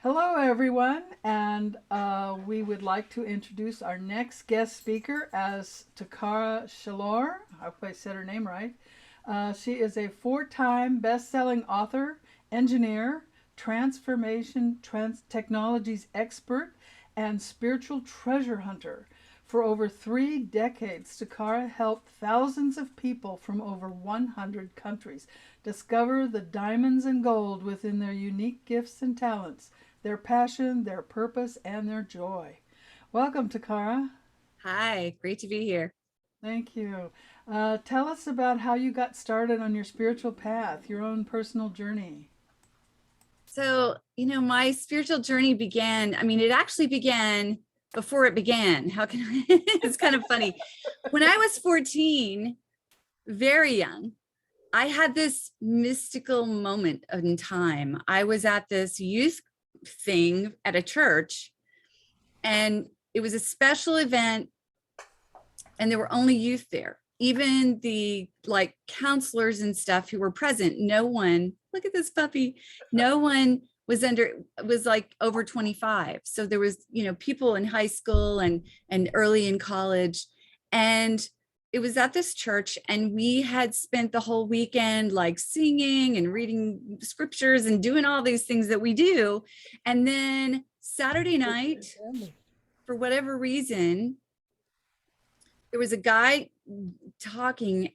Hello, everyone, and we would like to introduce our next guest speaker as Takara Shalor. I hope I said her name right. She is a four-time best-selling author, engineer, technologies expert, and spiritual treasure hunter. For over 3 decades, Takara helped thousands of people from over 100 countries discover the diamonds and gold within their unique gifts and talents, their passion, their purpose, and their joy. Welcome, Takara. Hi, great to be here. Thank you. Tell us about how you got started on your spiritual path, your own personal journey. My spiritual journey began, it actually began before it began. How can I? It's kind of funny. When I was 14, very young, I had this mystical moment in time. I was at this youth thing at a church, and it was a special event, and there were only youth there. Even the counselors and stuff who were present, no one, look at this puppy, no one was like over 25. So there was, people in high school and early in college. And it was at this church, and we had spent the whole weekend like singing and reading scriptures and doing all these things that we do. And then Saturday night, for whatever reason, there was a guy talking,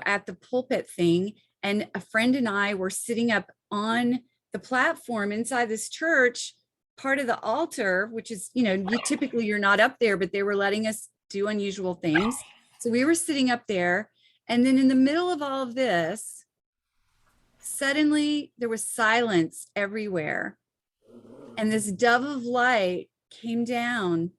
at the pulpit thing, and a friend and I were sitting up on the platform inside this church, part of the altar, which is, you're not up there, but they were letting us do unusual things. So we were sitting up there, and then in the middle of all of this, suddenly there was silence everywhere, and this dove of light came down.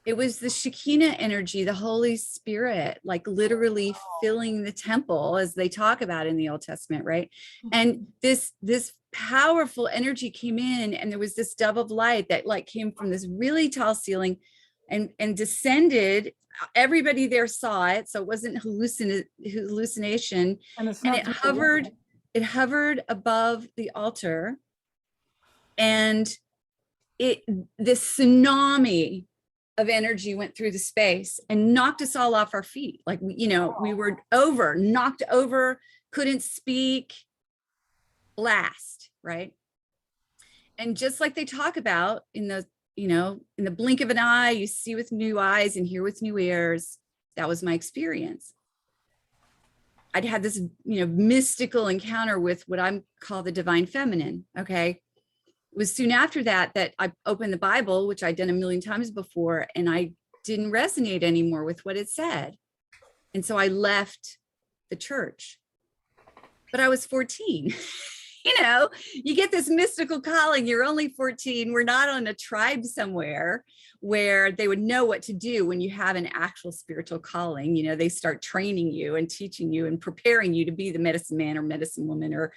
It was the Shekinah energy, the Holy Spirit, like literally filling the temple, as they talk about in the Old Testament, right? And this powerful energy came in, and there was this dove of light that like came from this really tall ceiling and descended. Everybody there saw it, so it wasn't hallucination. And it's And not just a woman. it hovered above the altar, and it this tsunami of energy went through the space and knocked us all off our feet. Like, we were knocked over, couldn't speak, blast, right? And just like they talk about in the blink of an eye, you see with new eyes and hear with new ears. That was my experience. I'd had this, mystical encounter with what I'm call the divine feminine. Okay. It was soon after that I opened the Bible, which I'd done a million times before, and I didn't resonate anymore with what it said. And so I left the church. But I was 14. You get this mystical calling. You're only 14. We're not on a tribe somewhere where they would know what to do when you have an actual spiritual calling. They start training you and teaching you and preparing you to be the medicine man or medicine woman or,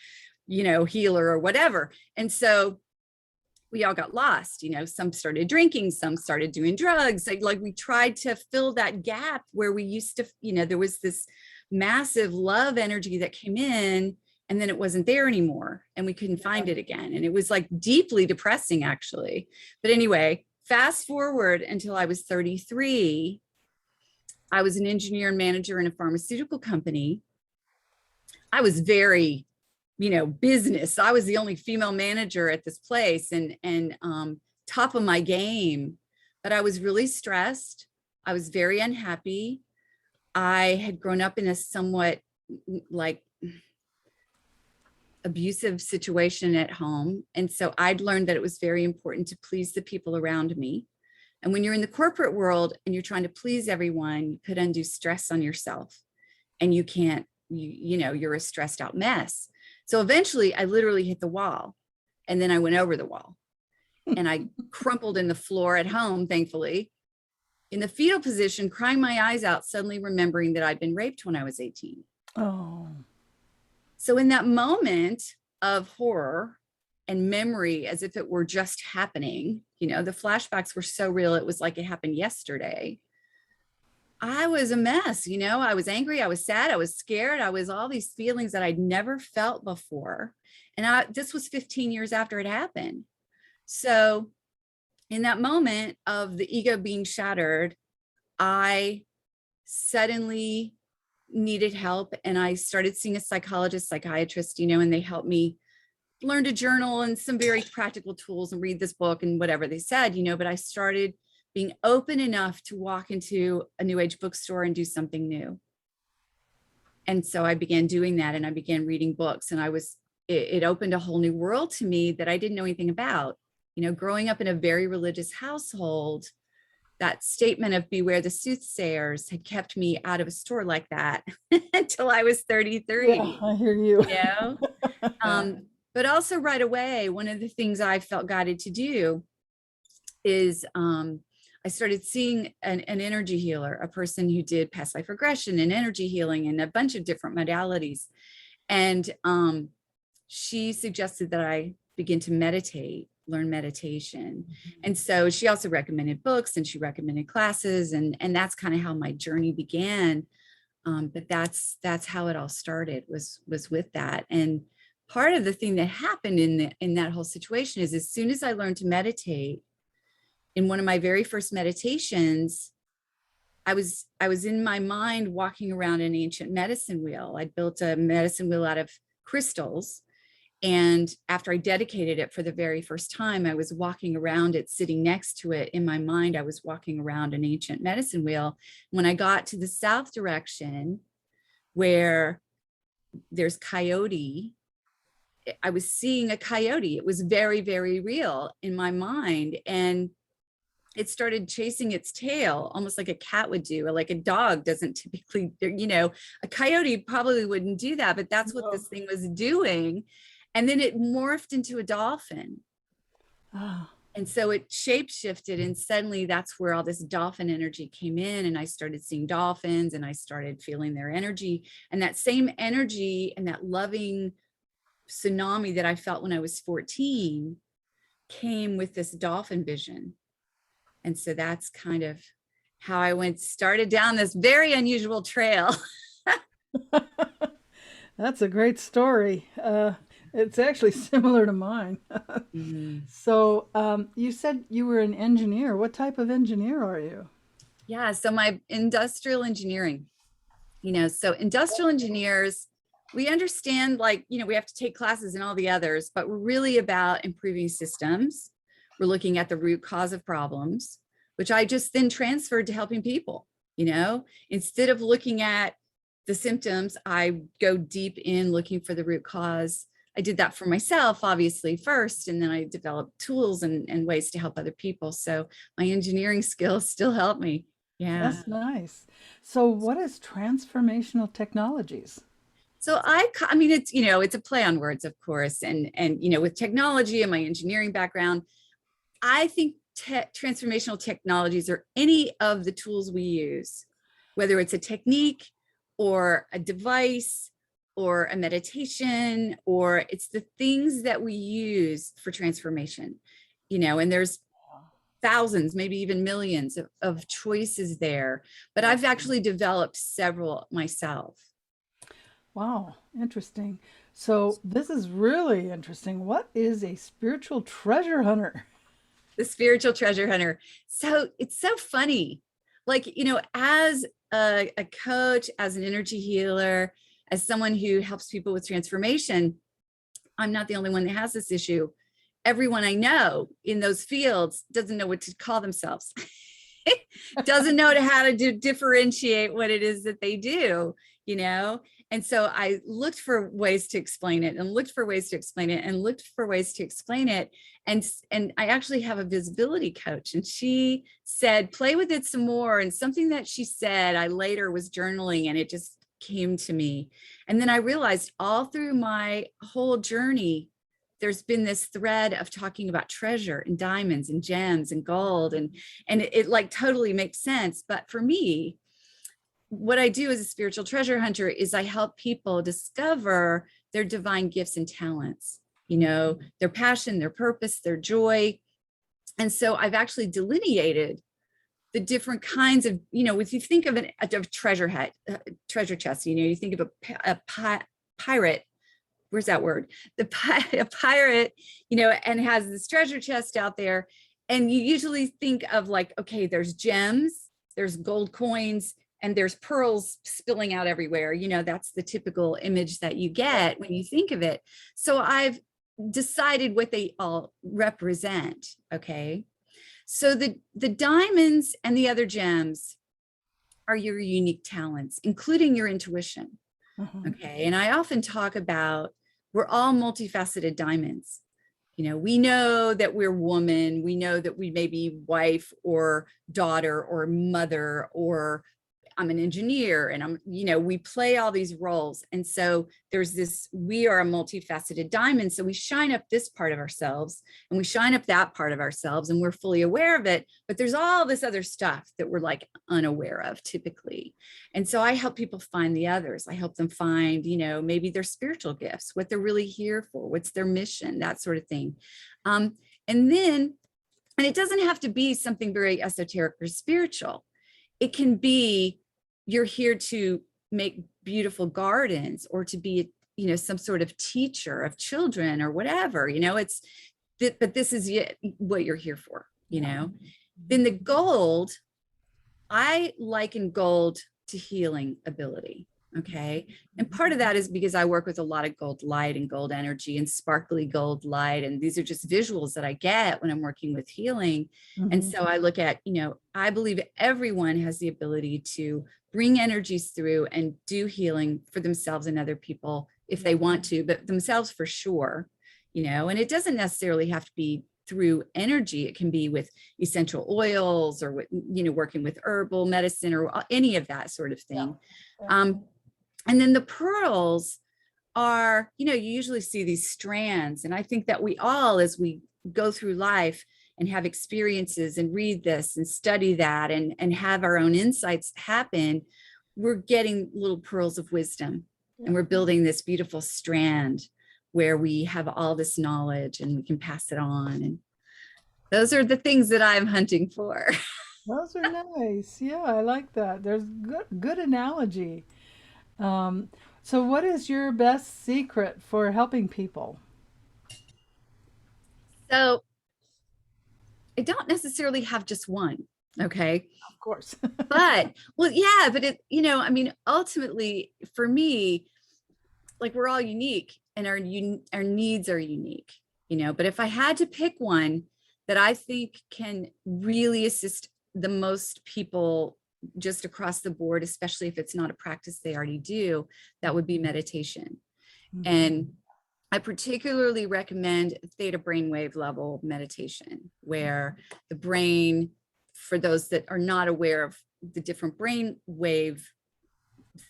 healer or whatever. And so we all got lost. Some started drinking, some started doing drugs. Like we tried to fill that gap where we used to, there was this massive love energy that came in, and then it wasn't there anymore, and we couldn't find it again. And it was like deeply depressing, actually. But anyway, fast forward until I was 33. I was an engineer and manager in a pharmaceutical company. I was very business. I was the only female manager at this place, and top of my game, but I was really stressed. I was very unhappy. I had grown up in a somewhat like abusive situation at home. And so I'd learned that it was very important to please the people around me. And when you're in the corporate world and you're trying to please everyone, you put undue stress on yourself, and you can't, you're a stressed out mess. So eventually I literally hit the wall, and then I went over the wall, and I crumpled in the floor at home, thankfully, in the fetal position, crying my eyes out, suddenly remembering that I'd been raped when I was 18. Oh. So in that moment of horror and memory, as if it were just happening, the flashbacks were so real. It was like it happened yesterday. I was a mess. I was angry, I was sad, I was scared, I was all these feelings that I'd never felt before. And this was 15 years after it happened. So in that moment of the ego being shattered, I suddenly needed help, and I started seeing a psychologist, psychiatrist, and they helped me learn to journal and some very practical tools and read this book and whatever they said, but I started being open enough to walk into a new age bookstore and do something new. And so I began doing that, and I began reading books, and it opened a whole new world to me that I didn't know anything about. Growing up in a very religious household, that statement of beware the soothsayers had kept me out of a store like that until I was 33. Yeah, I hear you. Yeah. But also right away, one of the things I felt guided to do is I started seeing an energy healer, a person who did past life regression and energy healing and a bunch of different modalities. And she suggested that I begin to meditate, learn meditation. And so she also recommended books, and she recommended classes, and that's kind of how my journey began. But that's how it all started, was with that. And part of the thing that happened in that whole situation is, as soon as I learned to meditate, in one of my very first meditations, I was in my mind walking around an ancient medicine wheel. I built a medicine wheel out of crystals. And after I dedicated it for the very first time, I was walking around it, sitting next to it. In my mind, I was walking around an ancient medicine wheel. When I got to the south direction, where there's coyote, I was seeing a coyote. It was very, very real in my mind. And it started chasing its tail, almost like a cat would do, or like a dog doesn't typically, a coyote probably wouldn't do that, but that's what this thing was doing. And then it morphed into a dolphin. Ah. And so it shape shifted, and suddenly that's where all this dolphin energy came in. And I started seeing dolphins, and I started feeling their energy, and that same energy and that loving tsunami that I felt when I was 14 came with this dolphin vision. And so that's kind of how I started down this very unusual trail. That's a great story. It's actually similar to mine. Mm-hmm. So, you said you were an engineer. What type of engineer are you? Yeah, so my industrial engineering, so industrial engineers, we understand, we have to take classes and all the others, but we're really about improving systems. We're looking at the root cause of problems, which I just then transferred to helping people. Instead of looking at the symptoms, I go deep in looking for the root cause. I did that for myself, obviously, first, and then I developed tools and ways to help other people. So my engineering skills still help me. Yeah. That's nice. So, what is transformational technologies? So I mean, it's a play on words, of course. And with technology and my engineering background, I think transformational technologies are any of the tools we use, whether it's a technique or a device or a meditation, or it's the things that we use for transformation, and there's thousands, maybe even millions of choices there, but I've actually developed several myself. Wow, interesting. So, this is really interesting. What is a spiritual treasure hunter? The spiritual treasure hunter. So it's so funny. As a coach, as an energy healer, as someone who helps people with transformation, I'm not the only one that has this issue. Everyone I know in those fields doesn't know what to call themselves, doesn't know how to differentiate what it is that they do, And so I looked for ways to explain it, and looked for ways to explain it, and looked for ways to explain it. And I actually have a visibility coach, and she said, play with it some more. And something that she said, I later was journaling, and it just came to me. And then I realized all through my whole journey, there's been this thread of talking about treasure and diamonds and gems and gold. And it like totally makes sense. But for me, what I do as a spiritual treasure hunter is I help people discover their divine gifts and talents, their passion, their purpose, their joy. And so I've actually delineated the different kinds of, if you think of a treasure chest, you think of a pirate, where's that word? A pirate, and has this treasure chest out there. And you usually think of like, okay, there's gems, there's gold coins, and there's pearls spilling out everywhere. That's the typical image that you get when you think of it. So I've decided what they all represent. Okay. So the diamonds and the other gems are your unique talents, including your intuition. Okay. And I often talk about, we're all multifaceted diamonds. We know that we're woman. We know that we may be wife or daughter or mother, or I'm an engineer, and we play all these roles. And so there's this, we are a multifaceted diamond. So we shine up this part of ourselves and we shine up that part of ourselves, and we're fully aware of it. But there's all this other stuff that we're like unaware of typically. And so I help people find the others. I help them find, maybe their spiritual gifts, what they're really here for, what's their mission, that sort of thing. And it doesn't have to be something very esoteric or spiritual. It can be, you're here to make beautiful gardens, or to be, some sort of teacher of children or whatever, but this is what you're here for, Then the gold, I liken gold to healing ability. Okay. And part of that is because I work with a lot of gold light and gold energy and sparkly gold light. And these are just visuals that I get when I'm working with healing. And so I look at, I believe everyone has the ability to bring energies through and do healing for themselves and other people if they want to, but themselves for sure, and it doesn't necessarily have to be through energy. It can be with essential oils, or with, working with herbal medicine, or any of that sort of thing. And then the pearls are, you usually see these strands. And I think that we all, as we go through life and have experiences and read this and study that and have our own insights happen, we're getting little pearls of wisdom. And we're building this beautiful strand where we have all this knowledge and we can pass it on. And those are the things that I'm hunting for. Those are nice. Yeah, I like that. There's good analogy. So what is your best secret for helping people? So I don't necessarily have just one. Okay. Of course. But ultimately for me, like, we're all unique, and our needs are unique, but if I had to pick one that I think can really assist the most people just across the board, especially if it's not a practice they already do, that would be meditation. And I particularly recommend theta brainwave level meditation, where the brain, for those that are not aware of the different brain wave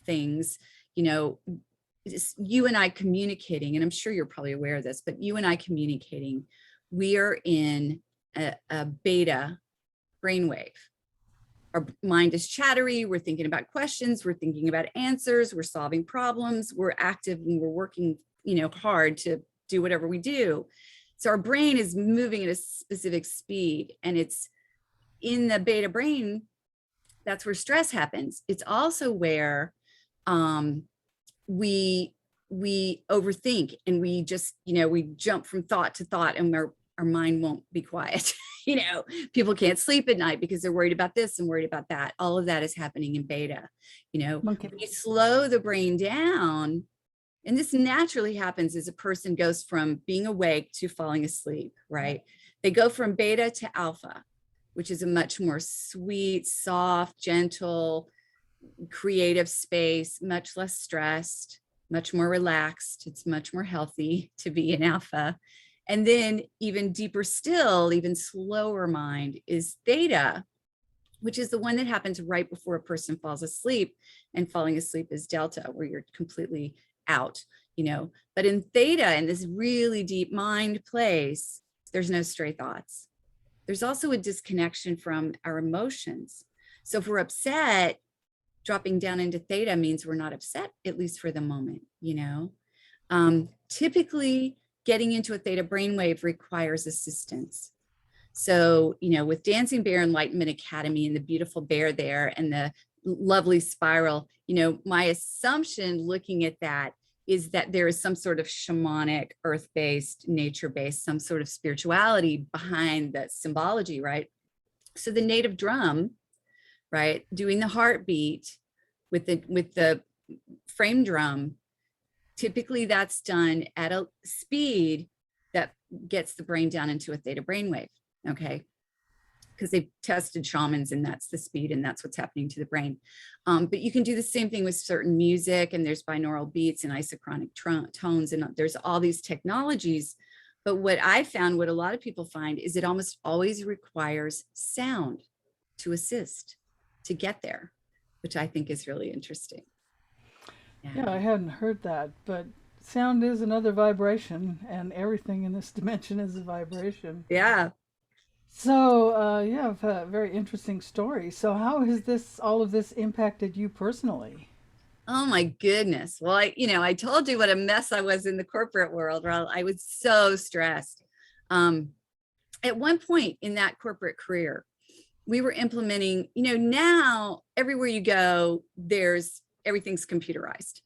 things, you and I communicating, and I'm sure you're probably aware of this, but you and I communicating, we are in a beta brainwave. Our mind is chattery. We're thinking about questions. We're thinking about answers. We're solving problems. We're active, and we're working, hard to do whatever we do. So our brain is moving at a specific speed, and it's in the beta brain. That's where stress happens. It's also where we overthink, and we just, we jump from thought to thought, and our mind won't be quiet. People can't sleep at night because they're worried about this and worried about that. All of that is happening in beta. Okay. When you slow the brain down, and this naturally happens as a person goes from being awake to falling asleep, right? They go from beta to alpha, which is a much more sweet, soft, gentle, creative space, much less stressed, much more relaxed. It's much more healthy to be in alpha. And then even deeper still, even slower mind is theta, which is the one that happens right before a person falls asleep. And falling asleep is delta, where you're completely out, But in theta, in this really deep mind place, there's no stray thoughts. There's also a disconnection from our emotions. So if we're upset, dropping down into theta means we're not upset, at least for the moment, Typically, getting into a theta brainwave requires assistance. So, with Dancing Bear Enlightenment Academy and the beautiful bear there and the lovely spiral, my assumption looking at that is that there is some sort of shamanic, earth-based, nature-based, some sort of spirituality behind the symbology, right? So the native drum, right, doing the heartbeat with the frame drum, typically that's done at a speed that gets the brain down into a theta brainwave, okay? Because they've tested shamans and that's the speed and that's what's happening to the brain. But you can do the same thing with certain music, and there's binaural beats and isochronic tones, and there's all these technologies. But what I found, what a lot of people find, is it almost always requires sound to assist to get there, which I think is really interesting. Yeah, I hadn't heard that, but sound is another vibration, and everything in this dimension is a vibration. Yeah. So, you have a very interesting story. So, how has all of this impacted you personally? Oh my goodness. Well, I told you what a mess I was in the corporate world. Well, I was so stressed. At one point in that corporate career, we were implementing, now everywhere you go, everything's computerized,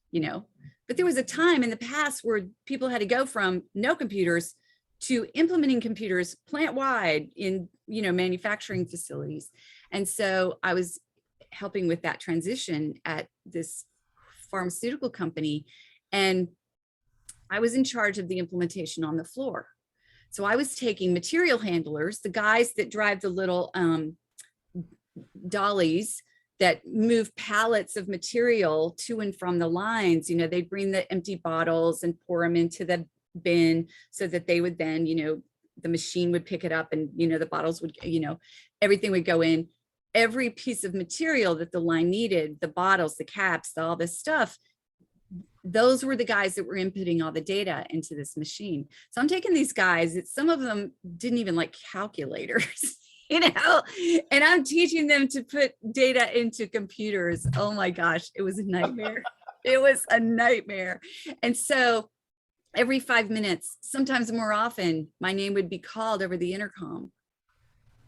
but there was a time in the past where people had to go from no computers to implementing computers plant-wide in, manufacturing facilities. And so I was helping with that transition at this pharmaceutical company, and I was in charge of the implementation on the floor. So I was taking material handlers, the guys that drive the little dollies that move pallets of material to and from the lines. They'd bring the empty bottles and pour them into the bin so that they would then, the machine would pick it up, and, the bottles would, everything would go in. Every piece of material that the line needed, the bottles, the caps, all this stuff, those were the guys that were inputting all the data into this machine. So I'm taking these guys, some of them didn't even like calculators, and I'm teaching them to put data into computers. Oh my gosh, it was a nightmare. It was a nightmare. And so every 5 minutes, sometimes more often, my name would be called over the intercom,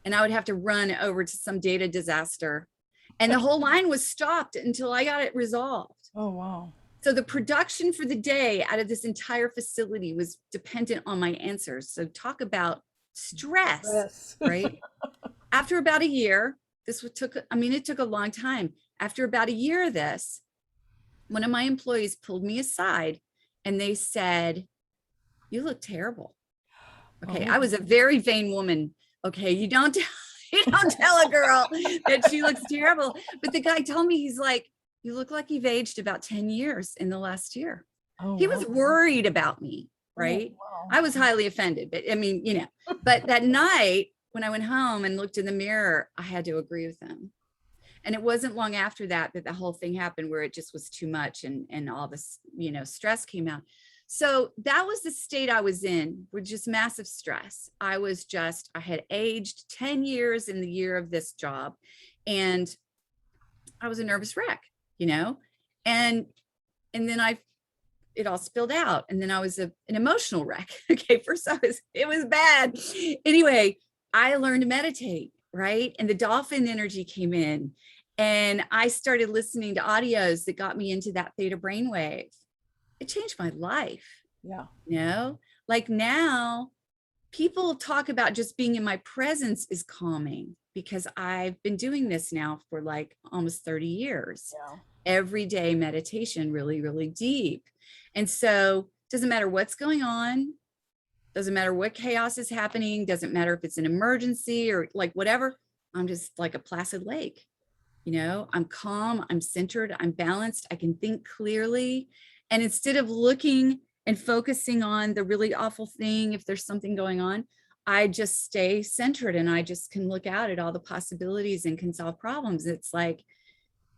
and I would have to run over to some data disaster, and the whole line was stopped until I got it resolved. Oh, wow. So the production for the day out of this entire facility was dependent on my answers. So talk about stress, Yes. right? After about a year, it took a long time. After about a year of this, one of my employees pulled me aside and they said, "You look terrible." Okay. Oh. I was a very vain woman. Okay. You don't tell a girl that she looks terrible. But the guy told me, he's like, "You look like you've aged about 10 years in the last year." Oh, He was wow. worried about me, right? Oh, wow. I was highly offended, but but that night when I went home and looked in the mirror, I had to agree with him. And it wasn't long after that the whole thing happened, where it just was too much, and all this, stress came out. So that was the state I was in, with just massive stress. I had aged 10 years in the year of this job, and I was a nervous wreck, and then it all spilled out, and then I was an emotional wreck. Okay, first it was bad. Anyway, I learned to meditate, right? And the dolphin energy came in, and I started listening to audios that got me into that theta brainwave. It changed my life. Yeah. Like now, people talk about just being in my presence is calming, because I've been doing this now for like almost 30 years. Yeah. Everyday meditation, really, really deep. And so it doesn't matter what's going on, doesn't matter what chaos is happening, doesn't matter if it's an emergency or like whatever. I'm just like a placid lake. I'm calm, I'm centered, I'm balanced, I can think clearly. And instead of looking and focusing on the really awful thing, if there's something going on, I just stay centered, and I just can look out at all the possibilities and can solve problems. It's like,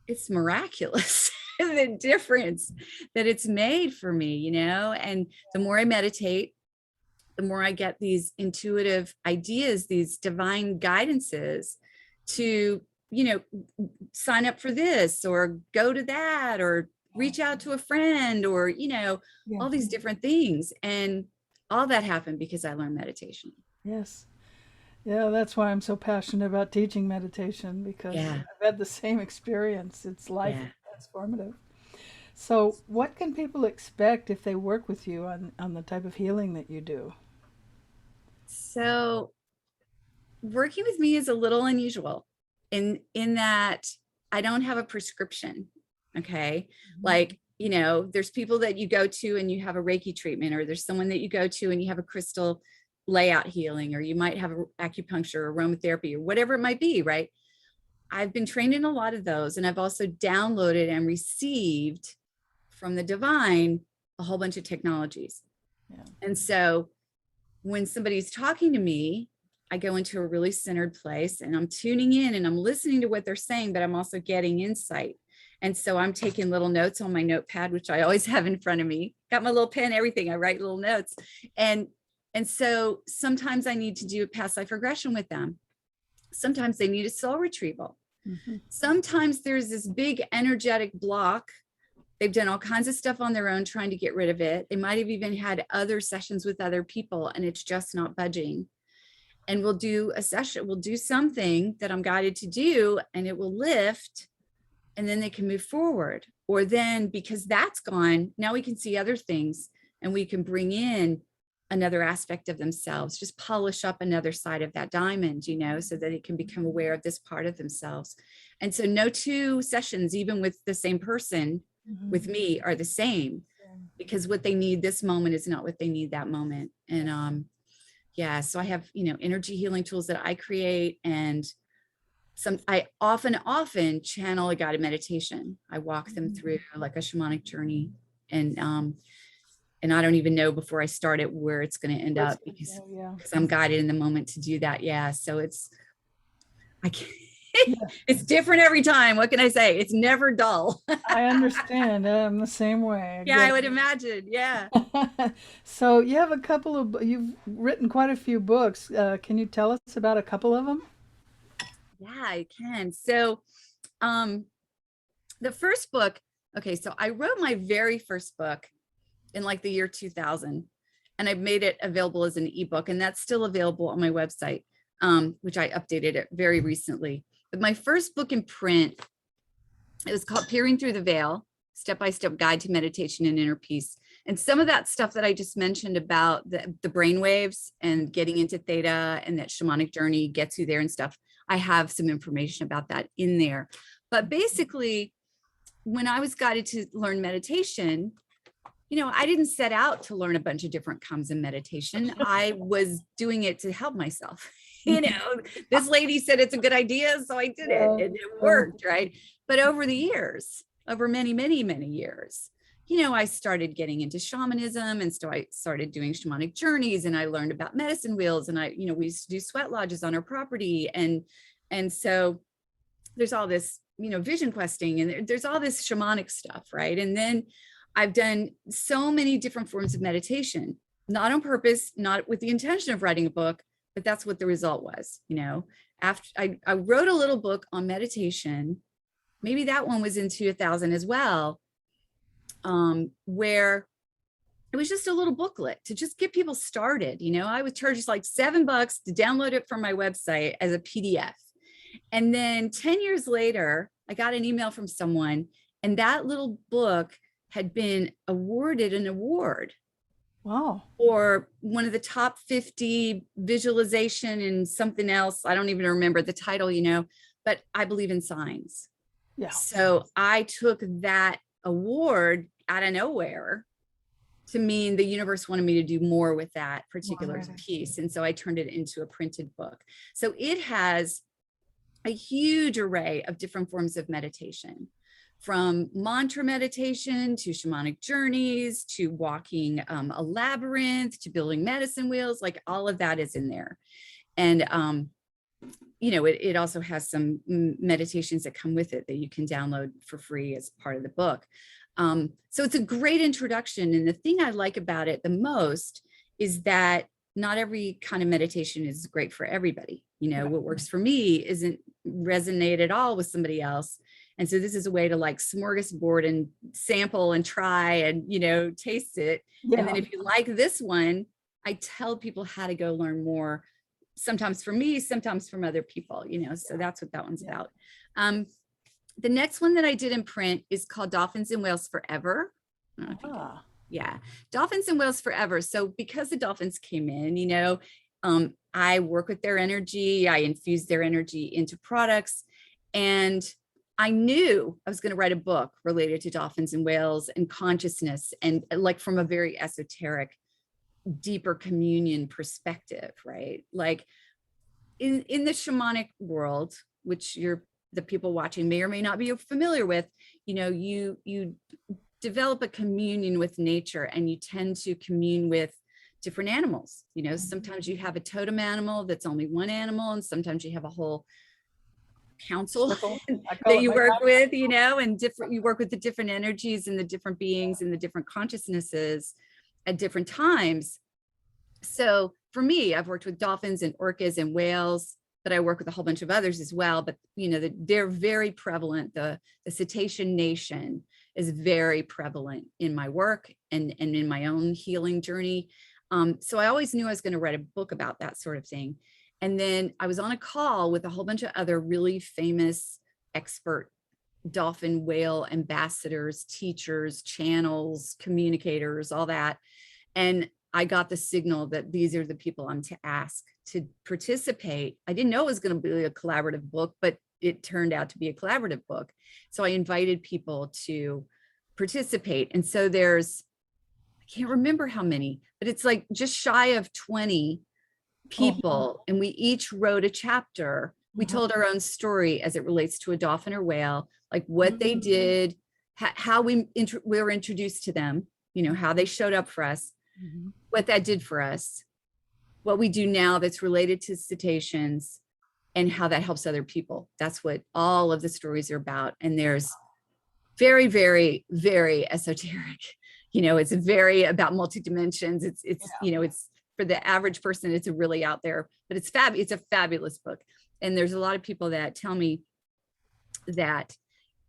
it's miraculous the difference that it's made for me, and the more I meditate, the more I get these intuitive ideas, these divine guidances to, sign up for this or go to that or reach out to a friend or, all these different things. And all that happened because I learned meditation. Yes. Yeah, that's why I'm so passionate about teaching meditation, because Yeah. I've had the same experience. It's life Yeah. transformative. So, what can people expect if they work with you on the type of healing that you do? So working with me is a little unusual in that I don't have a prescription. Okay. Mhm. Like, you know, there's people that you go to and you have a Reiki treatment, or there's someone that you go to and you have a crystal layout healing, or you might have acupuncture or aromatherapy or whatever it might be, right? I've been trained in a lot of those, and I've also downloaded and received from the divine a whole bunch of technologies. Yeah. And so when somebody's talking to me, I go into a really centered place and I'm tuning in and I'm listening to what they're saying, but I'm also getting insight. And so I'm taking little notes on my notepad, which I always have in front of me. Got my little pen, everything. I write little notes. And so sometimes I need to do a past life regression with them. Sometimes they need a soul retrieval. Hmm. Sometimes there's this big energetic block. They've done all kinds of stuff on their own trying to get rid of it. They might have even had other sessions with other people and it's just not budging. And we'll do a session, we'll do something that I'm guided to do, and it will lift, and then they can move forward. Or then, because that's gone, now we can see other things and we can bring in another aspect of themselves, just polish up another side of that diamond, you know, so that it can become aware of this part of themselves. And so no two sessions, even with the same person Hmm. with me, are the same, because what they need this moment is not what they need that moment. And yeah, so I have, you know, energy healing tools that I create, and I often channel a guided meditation. I walk them through like a shamanic journey, and I don't even know before I start it where it's going to end Where it's up, gonna go, yeah. because I'm guided in the moment to do that. Yeah, so it's I can't Yeah, it's different every time. What can I say? It's never dull. I understand. I'm the same way. I Yeah, I get would imagine. Yeah. it. So you have a couple of, you've written quite a few books. Can you tell us about a couple of them? Yeah, I can. So um the first book, okay, so I wrote my very first book in like the year 2000, and I made it available as an ebook, and that's still available on my website, which I updated it very recently. But my first book in print, it was called Peering Through the Veil, Step-by-Step Guide to Meditation and Inner Peace. And some of that stuff that I just mentioned about the brain waves and getting into theta and that shamanic journey gets you there and stuff, I have some information about that in there. But basically, when I was guided to learn meditation, you know, I didn't set out to learn a bunch of different kinds of meditation. I was doing it to help myself. You know, this lady said it's a good idea, so I did it, Yeah, and it yeah. worked, right? But over the years, over many, many, many years, you know, I started getting into shamanism, and so I started doing shamanic journeys, and I learned about medicine wheels, and I, you know, we used to do sweat lodges on our property, and so there's all this, you know, vision questing, and there's all this shamanic stuff, right? And then I've done so many different forms of meditation, not on purpose, not with the intention of writing a book, but that's what the result was, you know. After I wrote a little book on meditation, maybe that one was in 2000 as well, where it was just a little booklet to just get people started. You know, I would charge just like $7 to download it from my website as a PDF. And then 10 years later, I got an email from someone, and that little book had been awarded an award Wow. for one of the top 50 visualization and something else. I don't even remember the title, you know, but I believe in signs. Yeah. So I took that award out of nowhere to mean the universe wanted me to do more with that particular Wow. piece. And so I turned it into a printed book. So it has a huge array of different forms of meditation, from mantra meditation to shamanic journeys to walking a labyrinth to building medicine wheels. Like all of that is in there. And you know, it also has some meditations that come with it that you can download for free as part of the book. So it's a great introduction. And the thing I like about it the most is that not every kind of meditation is great for everybody. You know, what works for me isn't resonate at all with somebody else. And so this is a way to like smorgasbord and sample and try and, you know, taste it. And then Yeah. if you like this one, I tell people how to go learn more sometimes for me, sometimes from other people, so that's what that one's about. The next one that I did in print is called Dolphins and Whales Forever. I don't know if you can. Yeah, Dolphins and Whales Forever. So because the dolphins came in, I work with their energy, I infuse their energy into products, and I knew I was going to write a book related to dolphins and whales and consciousness, and like from a very esoteric, deeper communion perspective, right? Like in the shamanic world, which the people watching may or may not be familiar with, you develop a communion with nature, and you tend to commune with different animals. Sometimes you have a totem animal that's only one animal, and sometimes you have a whole council that you work with, and you work with the different energies and the different beings and the different consciousnesses at different times. So for me, I've worked with dolphins and orcas and whales, but I work with a whole bunch of others as well. But they're very prevalent. The cetacean nation is very prevalent in my work and in my own healing journey. So I always knew I was going to write a book about that sort of thing. And then I was on a call with a whole bunch of other really famous expert dolphin whale ambassadors, teachers, channels, communicators, all that. And I got the signal that these are the people I'm to ask to participate. I didn't know it was going to be a collaborative book, but it turned out to be a collaborative book. So I invited people to participate. And so I can't remember how many, but it's like just shy of 20 people. And we each wrote a chapter. We told our own story as it relates to a dolphin or whale, like what they did, how we were introduced to them, how they showed up for us, what that did for us, what we do now that's related to cetaceans, and how that helps other people. That's what all of the stories are about. And there's very, very, very esoteric. It's very about multi-dimensions. It's for the average person, it's really out there, but it's a fabulous book. And there's a lot of people that tell me that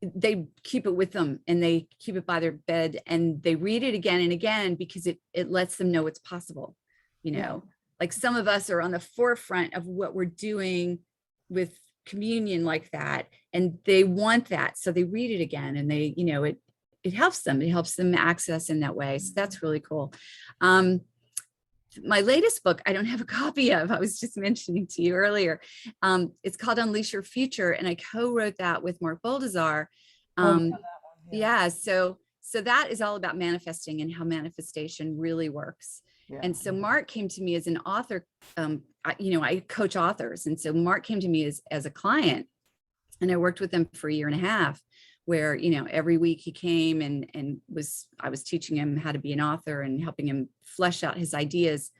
they keep it with them and they keep it by their bed and they read it again and again because it lets them know it's possible. Like some of us are on the forefront of what we're doing with communion like that, and they want that. So they read it again and they, it helps them. It helps them access in that way. So that's really cool. My latest book, I don't have a copy of. I was just mentioning to you earlier. It's called Unleash Your Future, and I co-wrote that with Mark Boldazar. Yeah. So that is all about manifesting and how manifestation really works. Yeah. And so Mark came to me as an author. I coach authors, and so Mark came to me as a client, and I worked with him for 1.5 years. Where, every week he came and I was teaching him how to be an author and helping him flesh out his ideas.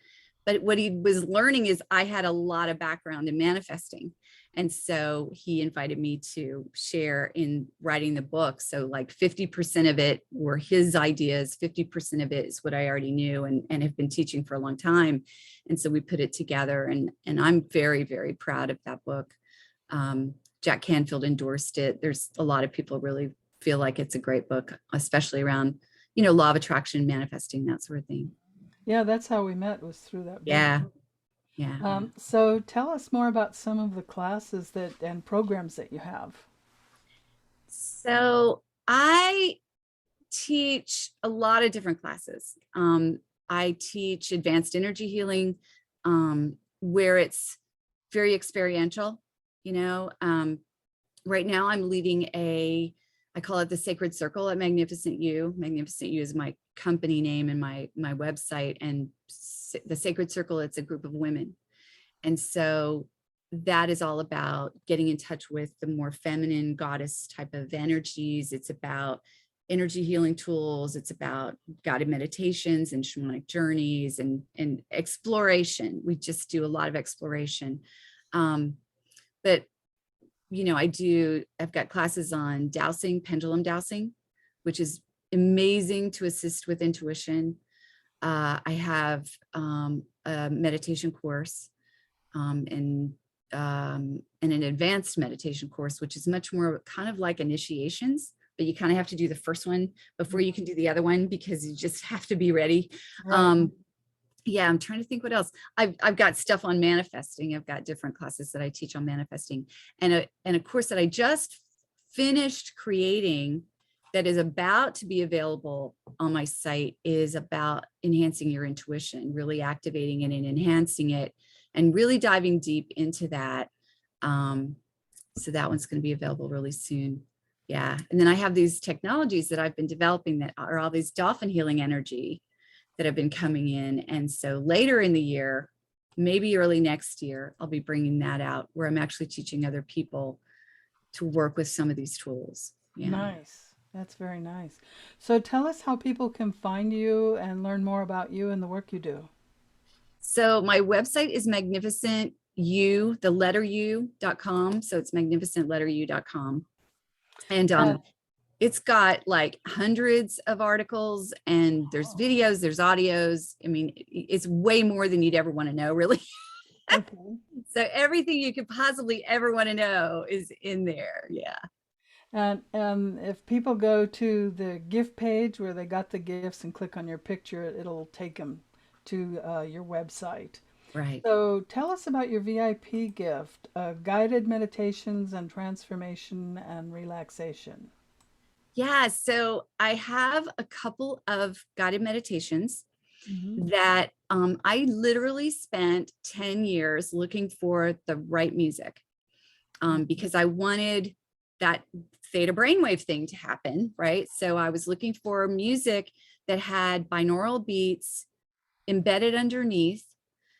But what he was learning is I had a lot of background in manifesting. And so he invited me to share in writing the book. So like 50% of it were his ideas, 50% of it is what I already knew and have been teaching for a long time. And so we put it together, and I'm very, very proud of that book. Jack Canfield endorsed it. There's a lot of people really feel like it's a great book, especially around, law of attraction, manifesting, that sort of thing. Yeah, that's how we met, was through that book. Yeah. So tell us more about some of the classes and programs that you have. So I teach a lot of different classes. I teach advanced energy healing, where it's very experiential. Right now I'm leading I call it the Sacred Circle at Magnificent You. Magnificent You is my company name and my website, and the Sacred Circle, it's a group of women. And so that is all about getting in touch with the more feminine goddess type of energies. It's about energy healing tools. It's about guided meditations and shamanic journeys and exploration. We just do a lot of exploration. But, I've got classes on dowsing, pendulum dowsing, which is amazing to assist with intuition. I have a meditation course and an advanced meditation course, which is much more kind of like initiations, but you kind of have to do the first one before you can do the other one because you just have to be ready. Right. yeah, I'm trying to think what else. I've got stuff on manifesting. I've got different classes that I teach on manifesting, and a course that I just finished creating that is about to be available on my site is about enhancing your intuition, really activating it and enhancing it, and really diving deep into that. So that one's going to be available really soon. Yeah, and then I have these technologies that I've been developing that are all these dolphin healing energy that have been coming in. And so later in the year, maybe early next year, I'll be bringing that out where I'm actually teaching other people to work with some of these tools. Yeah. Nice. That's very nice. So tell us how people can find you and learn more about you and the work you do. So my website is magnificent you, the letter u.com. So it's magnificentletteru.com. And Uh, it's got like hundreds of articles, and there's videos, there's audios. I mean, it's way more than you'd ever want to know, really. okay. So everything you could possibly ever want to know is in there. Yeah. And if people go to the gift page where they got the gifts and click on your picture, it'll take them to your website. Right. So tell us about your VIP gift, guided meditations and transformation and relaxation. Yeah. So I have a couple of guided meditations Hmm. that I literally spent 10 years looking for the right music, because I wanted that theta brainwave thing to happen. Right. So I was looking for music that had binaural beats embedded underneath.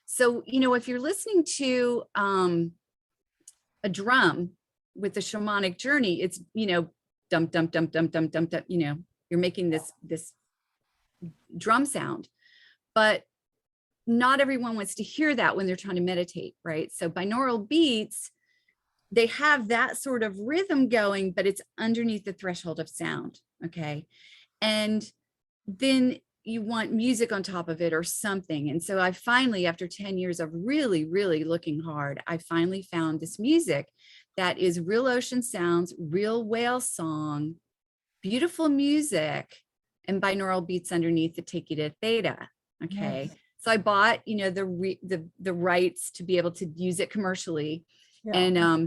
So, if you're listening to a drum with the shamanic journey, it's, dump, dump, dump, dump, dump, dump, dump, you're making this drum sound. But not everyone wants to hear that when they're trying to meditate, right? So binaural beats, they have that sort of rhythm going, but it's underneath the threshold of sound. Okay. And then you want music on top of it or something. And so I finally, after 10 years of really, really looking hard, I finally found this music that is real ocean sounds, real whale song, beautiful music, and binaural beats underneath that take you to theta. Okay. Nice. So I bought, the rights to be able to use it commercially. Yeah.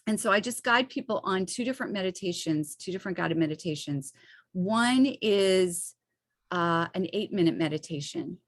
And so I just guide people on two different meditations, two different guided meditations. One is an 8-minute meditation.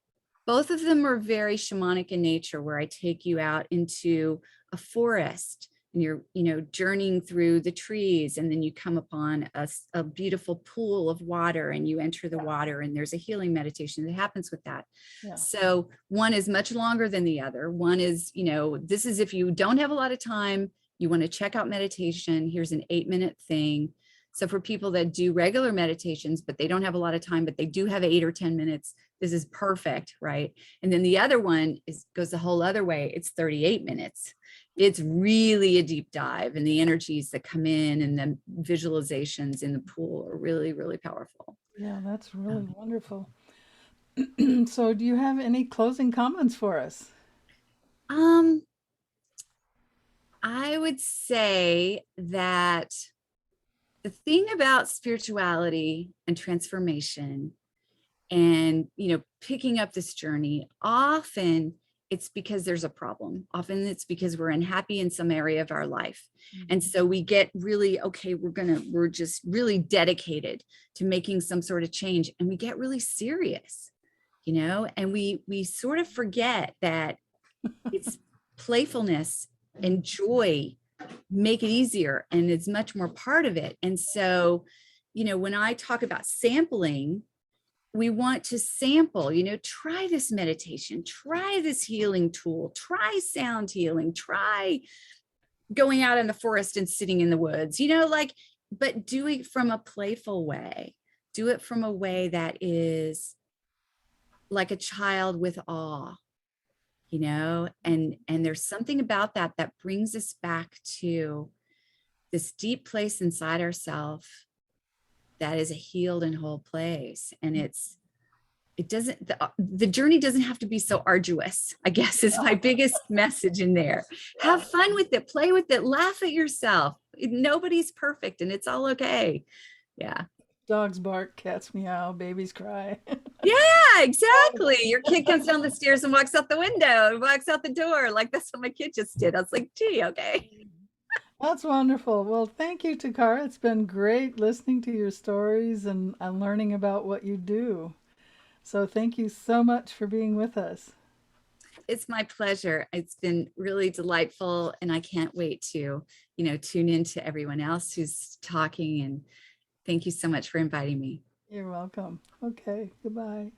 Both of them are very shamanic in nature, where I take you out into a forest and you're, journeying through the trees, and then you come upon a beautiful pool of water and you enter the water, and there's a healing meditation that happens with that. Yeah. So one is much longer than the other. One is, this is if you don't have a lot of time, you want to check out meditation, here's an 8-minute thing. So for people that do regular meditations, but they don't have a lot of time, but they do have 8 or 10 minutes, this is perfect, right? And then the other one goes the whole other way. It's 38 minutes. It's really a deep dive, and the energies that come in and the visualizations in the pool are really, really powerful. Yeah, that's really wonderful. So do you have any closing comments for us? Um, I would say that the thing about spirituality and transformation and, picking up this journey, often it's because there's a problem. Often it's because we're unhappy in some area of our life. And so we get really, okay, we're just really dedicated to making some sort of change, and we get really serious, and we sort of forget that it's playfulness and joy make it easier, and it's much more part of it. And so, when I talk about sampling, we want to sample, try this meditation, try this healing tool, try sound healing, try going out in the forest and sitting in the woods, but do it from a playful way. Do it from a way that is like a child with awe, and there's something about that brings us back to this deep place inside ourselves that is a healed and whole place. And the journey doesn't have to be so arduous, I guess, is my biggest message in there. Have fun with it, play with it, laugh at yourself. Nobody's perfect, and it's all okay. Yeah. Dogs bark, cats meow, babies cry. Yeah, exactly. Your kid comes down the stairs and walks out the window and walks out the door. Like that's what my kid just did. I was like, gee, okay. That's wonderful. Well, thank you, Takara. It's been great listening to your stories and learning about what you do. So thank you so much for being with us. It's my pleasure. It's been really delightful. And I can't wait to, tune in to everyone else who's talking. And thank you so much for inviting me. You're welcome. Okay, goodbye.